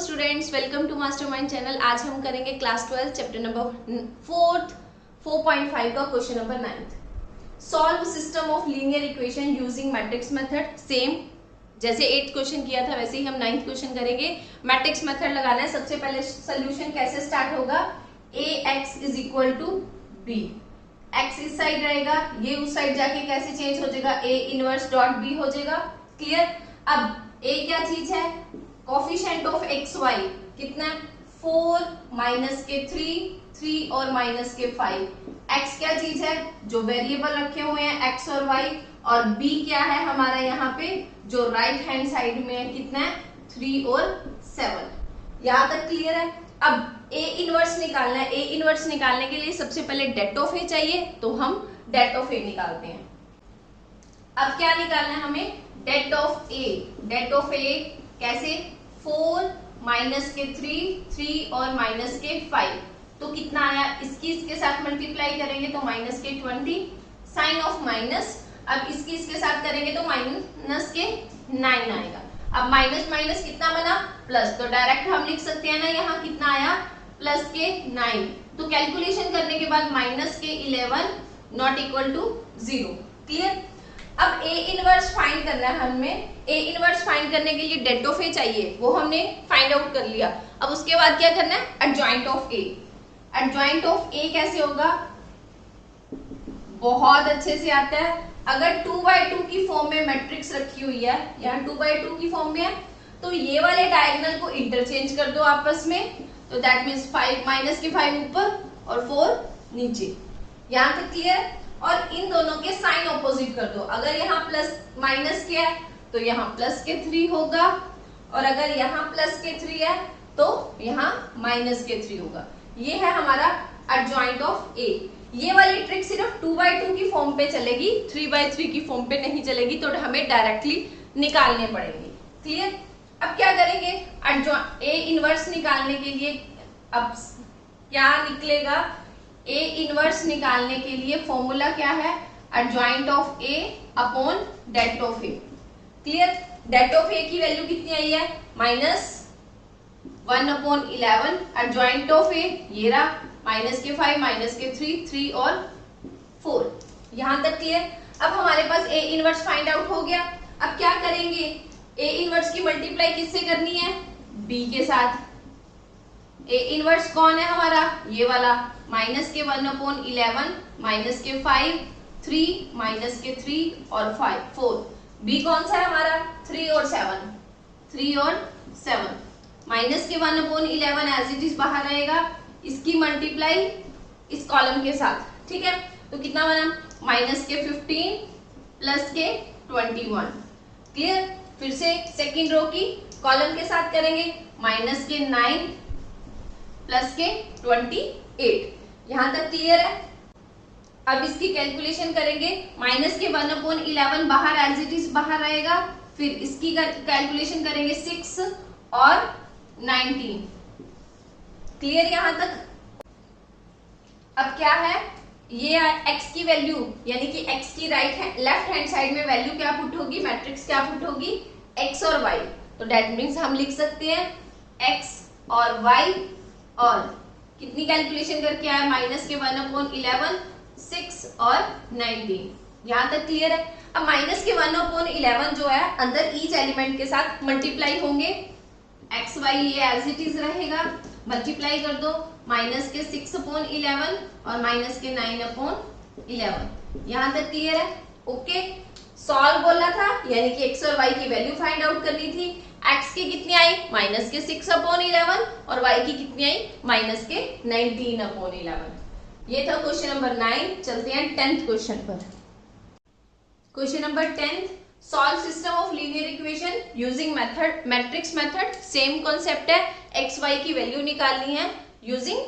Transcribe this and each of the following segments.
Students, welcome to mastermind channel. आज हम करेंगे क्लास 12 चैप्टर नंबर 4.5 का question number 9। Solve system of linear equation using matrix method. Same जैसे 8th question किया था वैसे ही हम 9th क्वेश्चन करेंगे। मैट्रिक्स मेथड लगाना है। सबसे पहले सोल्यूशन कैसे स्टार्ट होगा, ax is equal to b। x इस साइड रहेगा, ये उस साइड जाके कैसे चेंज हो जाएगा, a इनवर्स डॉट b हो जाएगा। क्लियर। अब a क्या चीज है, कोफिशिएंट ऑफ एक्स वाई कितना, 4 माइनस के 3 और माइनस के 5। x क्या चीज है, जो वेरिएबल रखे हुए हैं x और y, और b क्या है हमारा यहाँ पे जो राइट हैंड साइड में है, कितना है 3 और 7। यहां तक क्लियर है। अब a इनवर्स निकालना है। a इनवर्स निकालने के लिए सबसे पहले डेट ऑफ a चाहिए, तो हम डेट ऑफ a निकालते हैं। अब क्या निकालना है हमें, det of a। Det of a कैसे, 4 माइनस के 3 और माइनस के 5, तो कितना आया, इसके साथ मल्टीप्लाई करेंगे तो माइनस के 20, साइन ऑफ माइनस। अब इसके साथ करेंगे तो माइनस के 9 आएगा। अब माइनस माइनस कितना बना, प्लस, तो डायरेक्ट हम लिख सकते हैं ना, यहाँ कितना आया, प्लस के 9। तो कैलकुलेशन करने के बाद माइनस के 11 नॉट इक्वल टू 0। क्लियर। अब a इनवर्स फाइंड करना है हमें। a इनवर्स फाइंड करने के लिए डेट ऑफ a चाहिए, वो हमने फाइंड आउट कर लिया। अब उसके बाद क्या करना है, adjoint of a। Adjoint of a कैसे होगा, बहुत अच्छे से आता है। अगर 2/2 की फॉर्म में मैट्रिक्स रखी हुई है, यहाँ 2/2 की फॉर्म में है, तो ये वाले डायगोनल को इंटरचेंज कर दो आपस में, तो दैट मीन्स 5 माइनस के 5 ऊपर और 4 नीचे। यहाँ तक क्लियर। और इन दोनों के साइन ऑपोजिट कर दो। अगर यहाँ प्लस माइनस के है तो यहाँ प्लस के 3 होगा, और अगर यहाँ प्लस के 3 है तो यहाँ माइनस के 3 होगा। ये है हमारा एडजॉइंट ऑफ a। ये वाली ट्रिक सिर्फ 2/2 की फॉर्म पे चलेगी, 3/3 की फॉर्म पे नहीं चलेगी, तो हमें डायरेक्टली निकालने पड़ेंगे। क्लियर। अब क्या करेंगे, a इनवर्स निकालने के लिए अब क्या निकलेगा, a इनवर्स निकालने के लिए फॉर्मूला क्या है, adjoint of a upon det of a। Clear. Det of a की वैल्यू कितनी आई है, -1/11। एडजॉइंट ऑफ a ये रहा, माइनस के 5 माइनस के 3 और 4। यहां तक क्लियर। अब हमारे पास a इनवर्स फाइंड आउट हो गया। अब क्या करेंगे, a इनवर्स की मल्टीप्लाई किससे करनी है, b के साथ। a इनवर्स कौन है हमारा, ये वाला, माइनस के 1/11 माइनस के 5 3 माइनस के 3 और 4। b कौन सा है हमारा, 3 और 7। माइनस के 1/11 एज इट इज बाहर रहेगा, इसकी मल्टीप्लाई इस कॉलम के साथ। ठीक है, तो कितना बना, माइनस के 15 प्लस के 21। क्लियर। फिर से सेकेंड रो की कॉलम के साथ करेंगे, माइनस के 9 प्लस के 28। यहां तक क्लियर है। अब इसकी कैलकुलेशन करेंगे, माइनस के 1/11 बाहर एज इट इज बाहर रहेगा, फिर इसकी कैलकुलेशन करेंगे 6 और 19। क्लियर यहां तक। अब क्या है, ये x की वैल्यू यानी कि x की लेफ्ट हैंड साइड में वैल्यू क्या पुट होगी, मैट्रिक्स क्या पुट होगी, x और y। तो दैट मीन्स हम लिख सकते हैं x और y, और कितनी कैलकुलेशन करके आया, माइनस के 1/11 6 और 19। यहां तक क्लियर है। अब माइनस के 1/11 जो है अंदर ईच एलिमेंट के साथ मल्टीप्लाई होंगे, एक्स वाई ये एज इट इज रहेगा, मल्टीप्लाई कर दो, माइनस के 6/11 और माइनस के 9/11। यहां तक क्लियर है। ओके। सॉल्व बोला था यानी कि एक्स और वाई की वैल्यू फाइंड आउट करनी थी। एक्स की कितनी आई, माइनस के 6/11 और वाई की कितनी आई, माइनस के 19/11। ये था क्वेश्चन नंबर 9। चलते हैं 10th क्वेश्चन पर। Question number 10, solve system of linear equation using method, matrix method. Same concept है, एक्स वाई की वैल्यू निकालनी है यूजिंग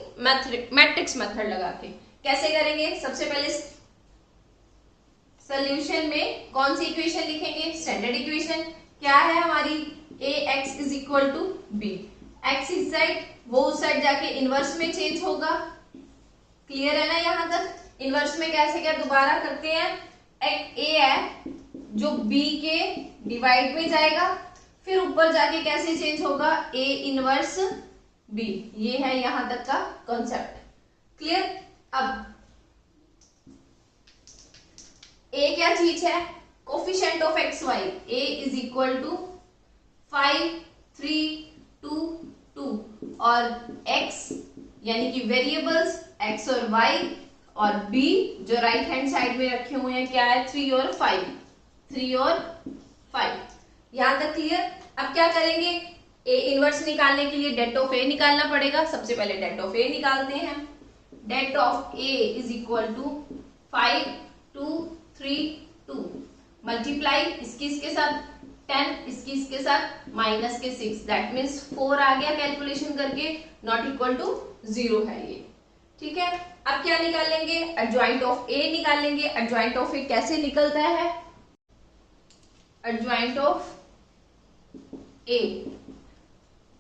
मैट्रिक्स मेथड लगा के। कैसे करेंगे, सबसे पहले सॉल्यूशन में कौन सी इक्वेशन लिखेंगे, स्टैंडर्ड इक्वेशन। क्या है हमारी, ax is equal to b। x इस साइड, वो उस साइड जाके इनवर्स में चेंज होगा। क्लियर है ना यहां तक। इनवर्स में कैसे क्या दोबारा करते हैं, a है जो b के डिवाइड में जाएगा, फिर ऊपर जाके कैसे चेंज होगा, ए इनवर्स बी। ये है यहां तक का कॉन्सेप्ट, क्लियर। अब ए क्या चीज है, coefficient of x y. A is equal to 5 3 2 2 और x यानी कि वेरिएबल्स x और y और b जो राइट हैंड साइड में रखे हुए हैं क्या है, 3 और 5, 3 और 5। यहां तक क्लियर। अब क्या करेंगे, a इनवर्स निकालने के लिए डेट ऑफ a निकालना पड़ेगा। सबसे पहले डेट ऑफ a निकालते हैं। Det of a is equal to 5 2 3 2 multiply इसके साथ 10, इसके साथ माइनस के 6, दैट मीन्स 4 आ गया कैलकुलेशन करके, नॉट इक्वल टू 0 है ये, ठीक है। अब क्या निकालेंगे, एडजॉइंट ऑफ ए निकालेंगे। एडजॉइंट ऑफ ए कैसे निकलता है, एडजॉइंट ऑफ ए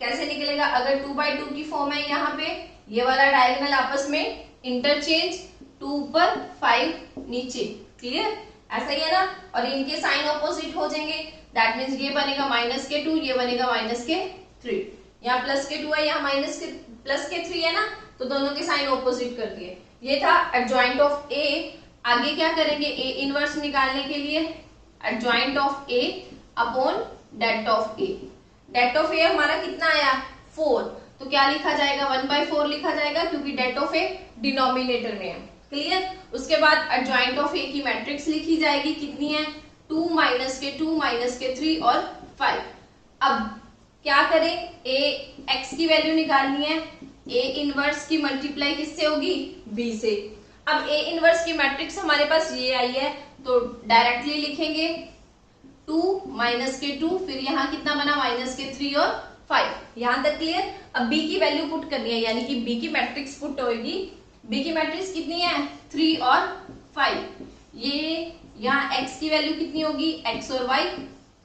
कैसे निकलेगा, अगर 2/2 की फॉर्म है यहाँ पे, ये वाला डायगोनल आपस में इंटरचेंज, 2 ऊपर 5 नीचे, क्लियर, ऐसा ही है ना। और इनके साइन ऑपोजिट हो जाएंगे, दैट मीन्स ये बनेगा माइनस के 2, ये बनेगा माइनस के 3। यहाँ प्लस के 2 है, यहाँ माइनस के प्लस के 3 है ना, तो दोनों के साइन ऑपोजिट कर दिए। ये था एडजॉइंट ऑफ ए। आगे क्या करेंगे, ए इनवर्स निकालने के लिए adjoint of A upon det of A. Det of A हमारा कितना आया, 4, तो क्या लिखा जाएगा, 1/4 लिखा जाएगा, क्योंकि डेट ऑफ ए डिनोमिनेटर में है, क्लियर। उसके बाद एडजॉइंट ऑफ ए की मैट्रिक्स लिखी जाएगी, कितनी है, 2 माइनस के 2 माइनस के 3 और 5। अब क्या करें, ए एक्स की वैल्यू निकालनी है, ए इनवर्स की मल्टीप्लाई किससे होगी, बी से। अब ए इनवर्स की मैट्रिक्स हमारे पास ये आई है, तो डायरेक्टली लिखेंगे 2 माइनस के 2, फिर यहाँ कितना बना, माइनस के 3 और 5। यहां तक क्लियर। अब बी की वैल्यू पुट करनी है, यानी कि बी की मैट्रिक्स पुट होगी। बी की मैट्रिक्स कितनी है, 3 और 5। ये यहाँ x की वैल्यू कितनी होगी, x और y,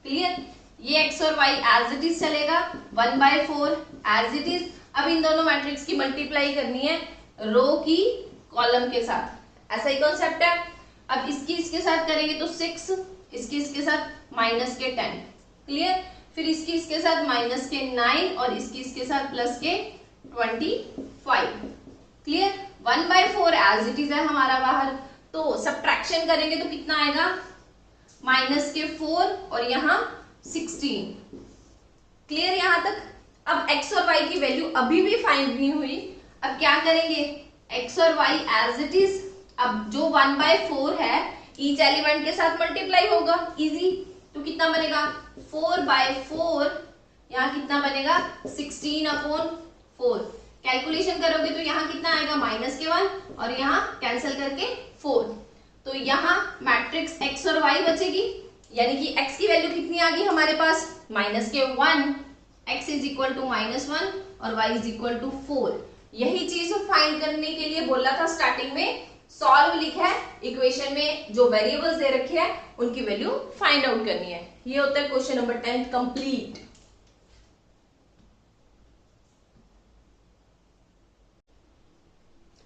क्लियर। ये x और y एज इट इज चलेगा, 1/4 एज इट इज। अब इन दोनों मैट्रिक्स की मल्टीप्लाई करनी है रो की कॉलम के साथ, ऐसा ही कॉन्सेप्ट है। अब इसके साथ करेंगे तो 6, इसके साथ माइनस के 10, क्लियर। फिर इसके साथ माइनस के 9 और इसके साथ प्लस के 25, क्लियर। 1/4 एज इट इज है हमारा बाहर, तो सब्ट्रैक्शन करेंगे तो कितना आएगा, माइनस के 4 और यहाँ 16, क्लियर यहां तक। अब x और y की वैल्यू अभी भी फाइंड नहीं हुई। अब क्या करेंगे, x और y एज इट इज। अब जो 1/4 है ईच एलिमेंट के साथ मल्टीप्लाई होगा, इजी। तो कितना बनेगा, 4/4, यहाँ कितना बनेगा, 16/4। कैलकुलेशन करोगे तो यहाँ कितना आएगा, माइनस के 1 और यहाँ कैंसिल करके 4। तो यहाँ मैट्रिक्स x और y बचेगी, यानी कि x की वैल्यू कितनी आ गई हमारे पास, माइनस के 1, x इज इक्वल टू -1 और y इज इक्वल टू 4। यही चीज फाइंड करने के लिए बोला था स्टार्टिंग में, सॉल्व लिखा है, इक्वेशन में जो वेरिएबल्स दे रखे हैं उनकी वैल्यू फाइंड आउट करनी है। ये होता है क्वेश्चन नंबर 10 कंप्लीट।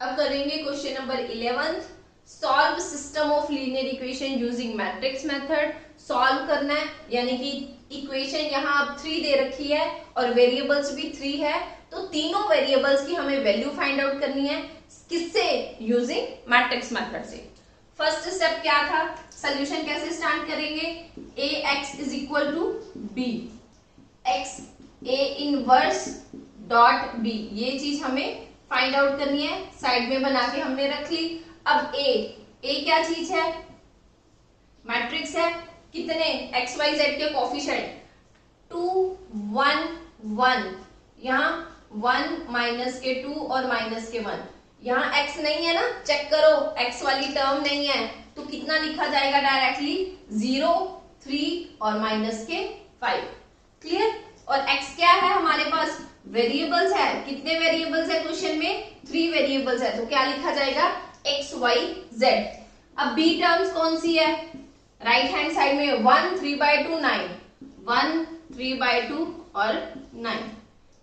अब करेंगे question number 11, solve system of linear equation using matrix method. Solve करना है, यानी कि इक्वेशन यहाँ अब 3 दे रखी है और वेरिएबल्स भी 3 है, तो तीनों वेरिएबल्स की हमें वैल्यू फाइंड आउट करनी है, किससे, यूजिंग मैट्रिक्स मेथड से। फर्स्ट स्टेप क्या था, सोल्यूशन कैसे स्टार्ट करेंगे, A X is equal to B, X A inverse dot B, ये चीज हमें फाइंड आउट करनी है, साइड में बना के हमने रख ली। अब ए क्या चीज है, मैट्रिक्स है, कितने, एक्स वाई जेड के कोफिशिएंट 2 1 1, यहाँ 1 माइनस के 2 और माइनस के 1, यहाँ x नहीं है ना, चेक करो x वाली टर्म नहीं है, तो कितना लिखा जाएगा डायरेक्टली, 0 3 और माइनस के 5, क्लियर। और x क्या है हमारे पास, वेरिएबल्स है, कितने वेरिएबल्स है क्वेश्चन में, 3 वेरिएबल्स है, तो क्या लिखा जाएगा, x y z। अब b टर्म्स कौन सी है, राइट हैंड साइड में 1 3/2 9, 1 3/2 और 9,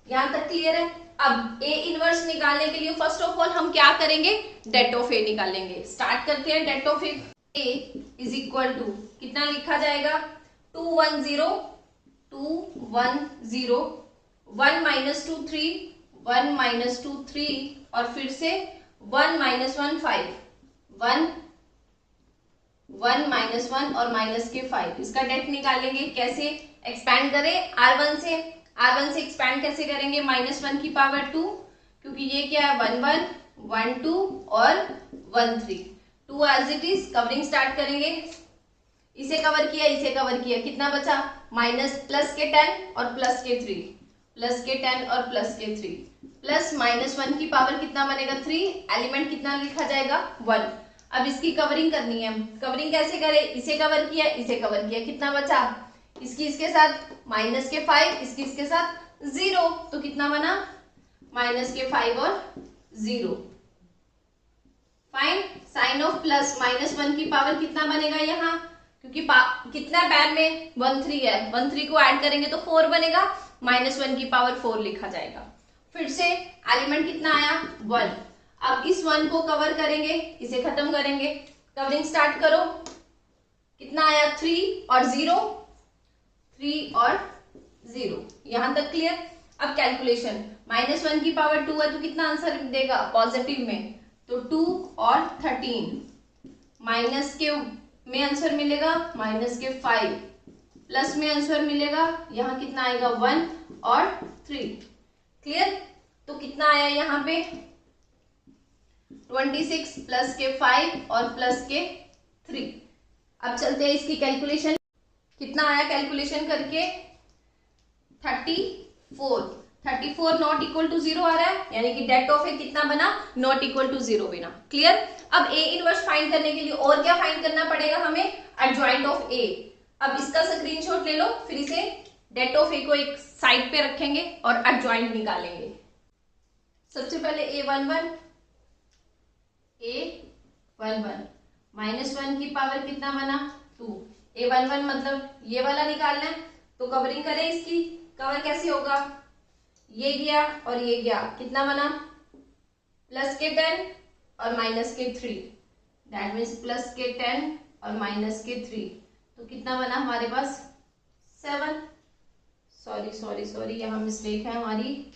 यहां तक क्लियर है। अब ए इनवर्स निकालने के लिए फर्स्ट ऑफ ऑल हम क्या करेंगे, डेट ऑफ ए निकालेंगे। स्टार्ट करते हैं det of A is equal to कितना लिखा जाएगा, 210 2 1 0, 1 माइनस 2 3, 1 माइनस 2 3, और फिर से 1 माइनस 1 5, 1 1 माइनस 1 और माइनस के 5। इसका डेट निकालेंगे कैसे, एक्सपैंड करें R1 से, R1 से एक्सपैंड कैसे करेंगे, -1 की पावर 2, क्योंकि ये क्या है 1 1 1 2 और 1 3, 2 as it is. Covering start करेंगे, इसे कवर किया, इसे कवर किया, कितना बचा, माइनस प्लस के 10 और प्लस के 3, प्लस के 10 और प्लस के 3, प्लस -1 की पावर कितना बनेगा 3, एलिमेंट कितना लिखा जाएगा 1। अब इसकी कवरिंग करनी है, कवरिंग कैसे करें, इसे कवर किया, इसे कवर किया, कितना बचा, इसकी इसके साथ माइनस के 5, इसकी इसके साथ 0, तो कितना बना माइनस के 5 और 0। फाइन, साइन ऑफ प्लस, -1 की पावर कितना बनेगा यहाँ, क्योंकि कितना पैर में 1 3 है, 1 3 को ऐड करेंगे तो 4 बनेगा, -1 की पावर 4 लिखा जाएगा। फिर से एलिमेंट कितना आया 1। अब इस 1 को कवर करेंगे, इसे खत्म करेंगे, कवरिंग स्टार्ट करो, कितना आया 3 और 0, 3 और 0, यहां तक क्लियर। अब कैलकुलेशन, -1 की पावर 2 है तो कितना आंसर देगा पॉजिटिव में, तो 2 और 13, माइनस के में आंसर मिलेगा -5, प्लस में आंसर मिलेगा यहाँ कितना आएगा 1 और 3, क्लियर। तो कितना आया यहाँ पे 26 प्लस के 5 और प्लस के 3। अब चलते हैं इसकी कैलकुलेशन, कितना आया कैलकुलेशन करके 34 नॉट इक्वल टू 0 आ रहा है, यानी कि डेट ऑफ ए कितना बना, नॉट इक्वल टू 0 बना, क्लियर। अब ए इनवर्स फाइंड करने के लिए और क्या फाइंड करना पड़ेगा हमें, एडजॉइंट ऑफ ए। अब इसका स्क्रीनशॉट ले लो, फिर इसे डेट ऑफ ए को एक साइड पे रखेंगे और एडजॉइंट निकालेंगे। सबसे पहले A11 -1 की पावर कितना बना 2, A11 मतलब ये वाला निकालना है, तो कवरिंग करें इसकी, कवर कैसे होगा, ये गया और ये गया, कितना बना प्लस के 10 और माइनस के 3, दैट मीन्स प्लस के 10 और माइनस के 3, तो कितना बना हमारे पास 7। सॉरी यहाँ मिस्टेक है हमारी,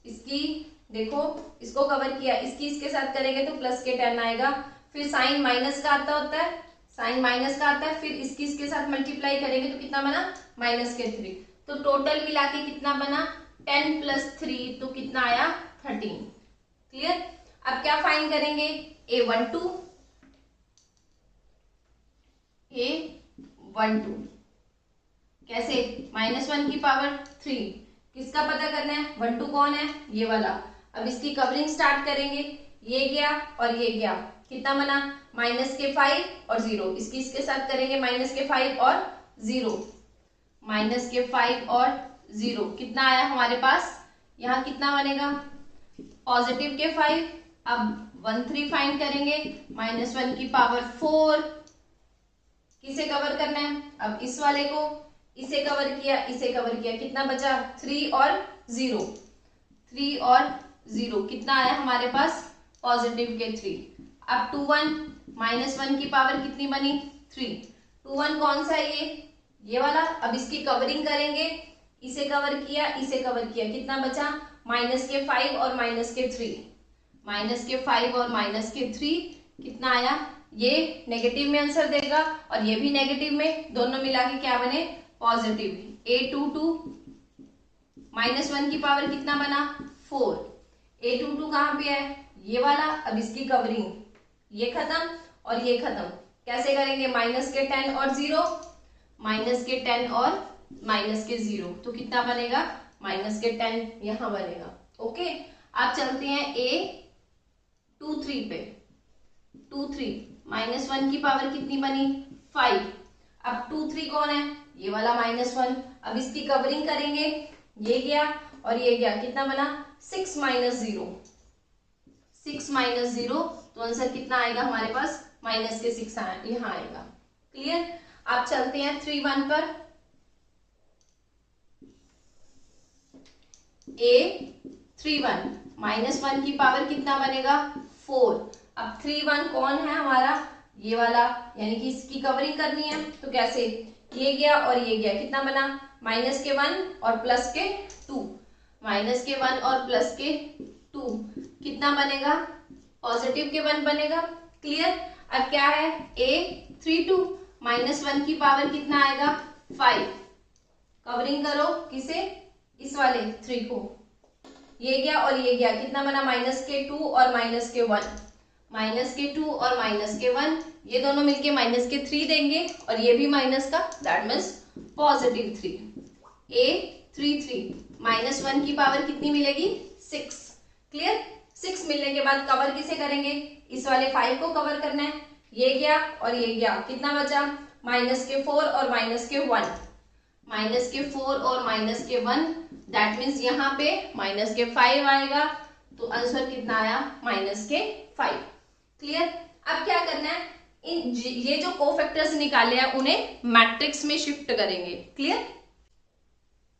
इसकी देखो, इसको कवर किया, इसकी इसके साथ करेंगे तो प्लस के 10 आएगा, फिर साइन माइनस का आता होता है, साइन माइनस का आता है, फिर इसकी इसके साथ मल्टीप्लाई करेंगे तो कितना बना माइनस के 3, तो टोटल मिला के कितना बना 10 प्लस 3, तो कितना आया 13, क्लियर। अब क्या फाइंड करेंगे, A12 कैसे, -1 की पावर 3, किसका पता करना है 1 2 कौन है, ये वाला। अब इसकी कवरिंग स्टार्ट करेंगे, ये गया और ये गया, कितना बना माइनस के 5 और 0, इसकी इसके साथ करेंगे माइनस के 5 और 0, माइनस के 5 और 0, कितना आया हमारे पास, यहाँ कितना बनेगा पॉजिटिव के 5। अब 1 3 फाइंड करेंगे, -1 की पावर 4, किसे कवर करना है, अब इस वाले को, इसे कवर किया, इसे कवर किया, कितना बचा 3 और 0, 3 और 0, कितना आया हमारे पास पॉजिटिव के 3। अब 2 1 -1 की पावर कितनी बनी 3, 2 1 कौन सा है ये वाला। अब इसकी कवरिंग करेंगे, इसे कवर किया, इसे कवर किया, कितना बचा माइनस के 5 और माइनस के 3, माइनस के 5 और माइनस के 3, कितना आया, ये नेगेटिव में आंसर देगा और ये भी नेगेटिव में, दोनों मिला के क्या बने पॉजिटिव। A22 -1 की पावर कितना बना 4, A22 कहाँ पे है ये वाला। अब इसकी कवरिंग, ये खत्म और ये खत्म, कैसे करेंगे माइनस के 10 और 0, माइनस के 10 और माइनस के 0, तो कितना बनेगा माइनस के 10 यहां बनेगा। ओके, आप चलते हैं A23 पे, 23 -1 की पावर कितनी बनी 5। अब 2 3 कौन है ये वाला -1। अब इसकी कवरिंग करेंगे, ये गया और ये गया, कितना बना 6 -0, 6 -0, तो आंसर कितना आएगा हमारे पास माइनस के 6 यहाँ आएगा। क्लियर। आप चलते हैं 3 1 पर, A31 -1 की पावर कितना बनेगा 4। अब 3 1 कौन है हमारा ये वाला, यानी कि इसकी कवरिंग करनी है, तो कैसे, ये गया और ये गया, कितना बना माइनस के 1 और प्लस के 2, माइनस के 1 और प्लस के 2 कितना बनेगा, पॉजिटिव के 1 बनेगा। क्लियर। अब क्या है, a32 माइनस 1 की पावर कितना आएगा 5, कवरिंग करो किसे, इस वाले 3 को, ये गया और ये गया, कितना बना माइनस के 2 और माइनस के 1, माइनस के 2 और माइनस के 1, ये दोनों मिलके माइनस के 3 देंगे और ये भी माइनस का, that means positive 3। a33 minus 1 की पावर कितनी मिलेगी 6। क्लियर। 6 मिलने के बाद कवर किसे करेंगे, इस वाले 5 को कवर करना है, ये गया और ये गया, कितना बचा माइनस के 4 और माइनस के 1, माइनस के 4 और माइनस के 1, दैट मीन्स यहाँ पे माइनस के 5 आएगा, तो आंसर कितना आया माइनस के 5। क्लियर। अब क्या करना है, ये जो कोफैक्टर्स निकाले हैं उन्हें मैट्रिक्स में शिफ्ट करेंगे। क्लियर।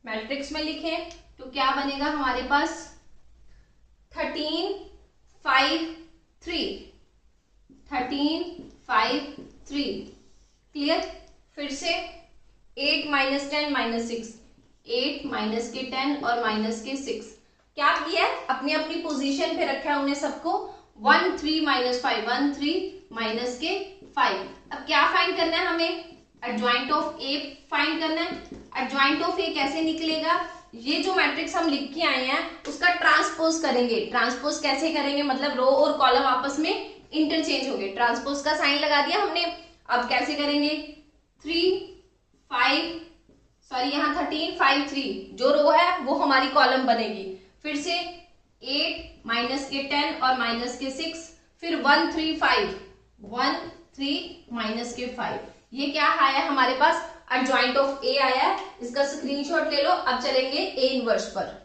मैट्रिक्स में लिखें तो क्या बनेगा हमारे पास 13 5 3, 13 5 3। क्लियर। फिर से 8 माइनस 10 माइनस 6, 8 माइनस के 10 और माइनस के 6, क्या किया है, अपनी अपनी पोजीशन पे रखा है उन्हें सबको, 1 3 माइनस 5, 1 3 माइनस के 5। अब क्या फाइंड करना है हमें, एडजॉइंट ऑफ ए फाइंड करना है। एडजॉइंट ऑफ ए कैसे निकलेगा, ये जो मैट्रिक्स हम लिख के आए हैं उसका ट्रांसपोज करेंगे। ट्रांसपोज कैसे करेंगे, मतलब रो और कॉलम आपस में इंटरचेंज होंगे, ट्रांसपोज का साइन लगा दिया हमने। अब कैसे करेंगे, 3 5 सॉरी यहाँ 13 5 3 जो रो है वो हमारी कॉलम बनेगी। फिर से 8 माइनस के 10 और माइनस के 6, फिर 1 3 5, 1 3 माइनस के 5, ये क्या आया हमारे पास, एडजॉइंट ऑफ ए आया है। इसका स्क्रीनशॉट ले लो। अब चलेंगे ए इनवर्स पर।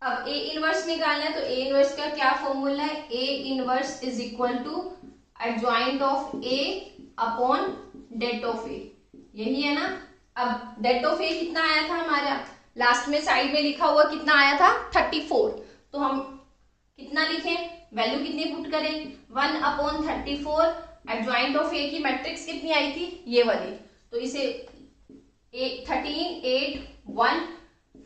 अब ए इनवर्स निकालना है तो ए इनवर्स का क्या फॉर्मूला है, A inverse is equal to adjoint of A upon det of A, यही है ना। अब डेट ऑफ ए कितना आया था हमारा, लास्ट में साइड में लिखा हुआ कितना आया था 34, तो हम कितना लिखें, वैल्यू कितनी पुट करें 1 अपॉन 34। एडजॉइंट ऑफ ए की मैट्रिक्स कितनी आई थी, ये वाली, तो इसे 13 8 1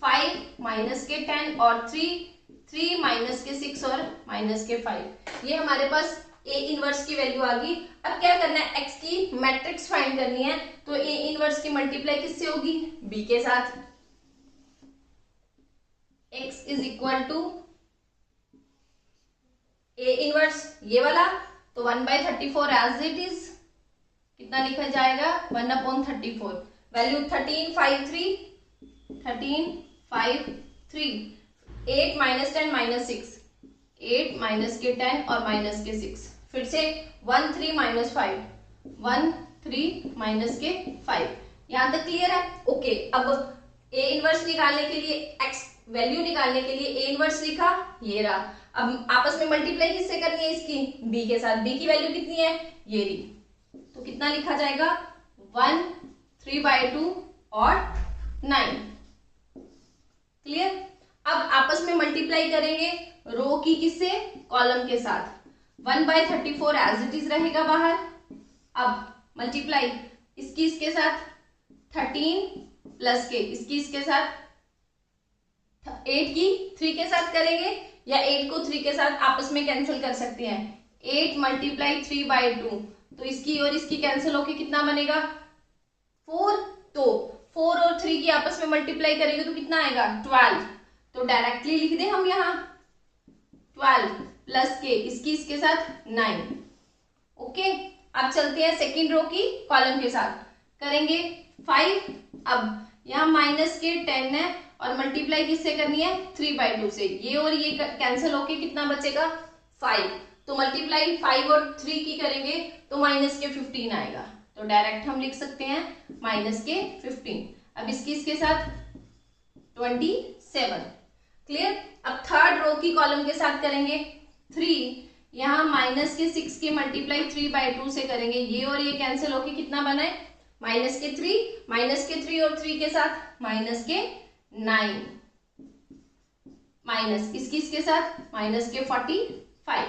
5 माइनस के 10 और 3 माइनस के 6 और माइनस के 5, ये हमारे पास ए इनवर्स की वैल्यू आ गई। अब क्या करना है, एक्स की मैट्रिक्स फाइंड करनी है, तो ए इनवर्स की मल्टीप्लाई किससे होगी, बी के साथ। x is equal to A inverse ये वाला, तो 1/34 एज इट इज, कितना लिखा जाएगा 1 upon 34, value 13 5 3, 13 5 3, 8 minus 10 minus 6, 8 minus के 10 और माइनस के 6, फिर से 1 3 माइनस 5, 1 3 माइनस के 5। यहां तक क्लियर है। ओके। अब ए इनवर्स निकालने के लिए, एक्स वैल्यू निकालने के लिए ए इनवर्स लिखा, ये रहा। अब आपस में मल्टीप्लाई किससे करनी है इसकी, बी के साथ। बी की वैल्यू कितनी है, ये रही, तो कितना लिखा जाएगा 1 3/2 और 9। क्लियर। अब आपस में मल्टीप्लाई करेंगे रो की किससे, कॉलम के साथ। 1/34 एज इट इज रहेगा बाहर। अब मल्टीप्लाई इसकी इसके साथ, 13 प्लस के इसकी इसके साथ, 8 की 3 के साथ करेंगे या 8 को 3 के साथ आपस में कैंसिल कर सकते हैं। 8 मल्टीप्लाई 3/2, तो इसकी और इसकी कैंसिल होके कितना बनेगा 4, तो 4 और 3 की आपस में मल्टीप्लाई करेंगे तो कितना आएगा 12, तो डायरेक्टली लिख दें हम यहाँ 12 प्लस के इसकी इसके साथ 9। ओके। अब चलते हैं सेकेंड रो की कॉलम के साथ, करेंगे 5। अब यहाँ माइनस के 10 है और मल्टीप्लाई किससे करनी है 3/2 से, ये और ये कैंसिल होके कितना बचेगा 5, तो मल्टीप्लाई 5 और 3 की करेंगे तो माइनस के 15 आएगा, तो डायरेक्ट हम लिख सकते हैं माइनस के 15। अब इसकी इसके साथ 27। क्लियर। अब थर्ड रो की कॉलम के साथ करेंगे 3, यहाँ माइनस के 6 की मल्टीप्लाई 3/2 से करेंगे, ये और ये कैंसिल होके कितना बना है माइनस के 3 और 3 के साथ माइनस के 9, माइनस इसकी इसके साथ माइनस के 45।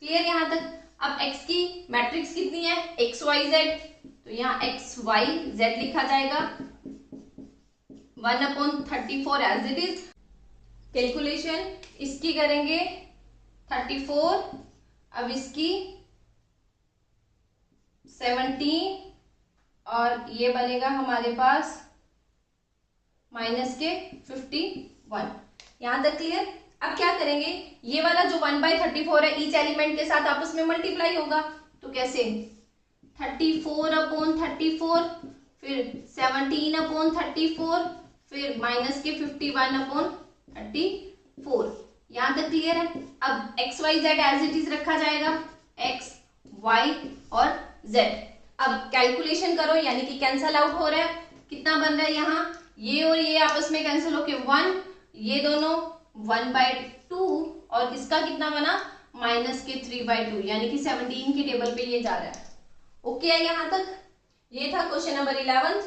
क्लियर यहां तक। अब x की मैट्रिक्स कितनी है, XYZ, तो यहाँ XYZ लिखा जाएगा। 1/34 एज इट इज। कैलकुलेशन इसकी करेंगे 34, अब इसकी 17 और ये बनेगा हमारे पास माइनस के 51। यहां तक क्लियर। अब क्या करेंगे, ये वाला जो 1/34 है ईच एलिमेंट के साथ आपस में मल्टीप्लाई होगा, तो कैसे 34/34, फिर 17/34, फिर माइनस के 51/34। यहां तक क्लियर है। अब x y z as it is रखा जाएगा, एक्स वाई और जेड। अब कैलकुलेशन करो, यानी कि कैंसल आउट हो रहा है, कितना बन रहा है यहाँ, ये और ये आपस में कैंसिल होके 1, ये दोनों 1/2 और इसका कितना बना माइनस के 3/2, यानी कि 17 की टेबल पे ये जा रहा है। ओके है यहां तक। ये था क्वेश्चन नंबर 11।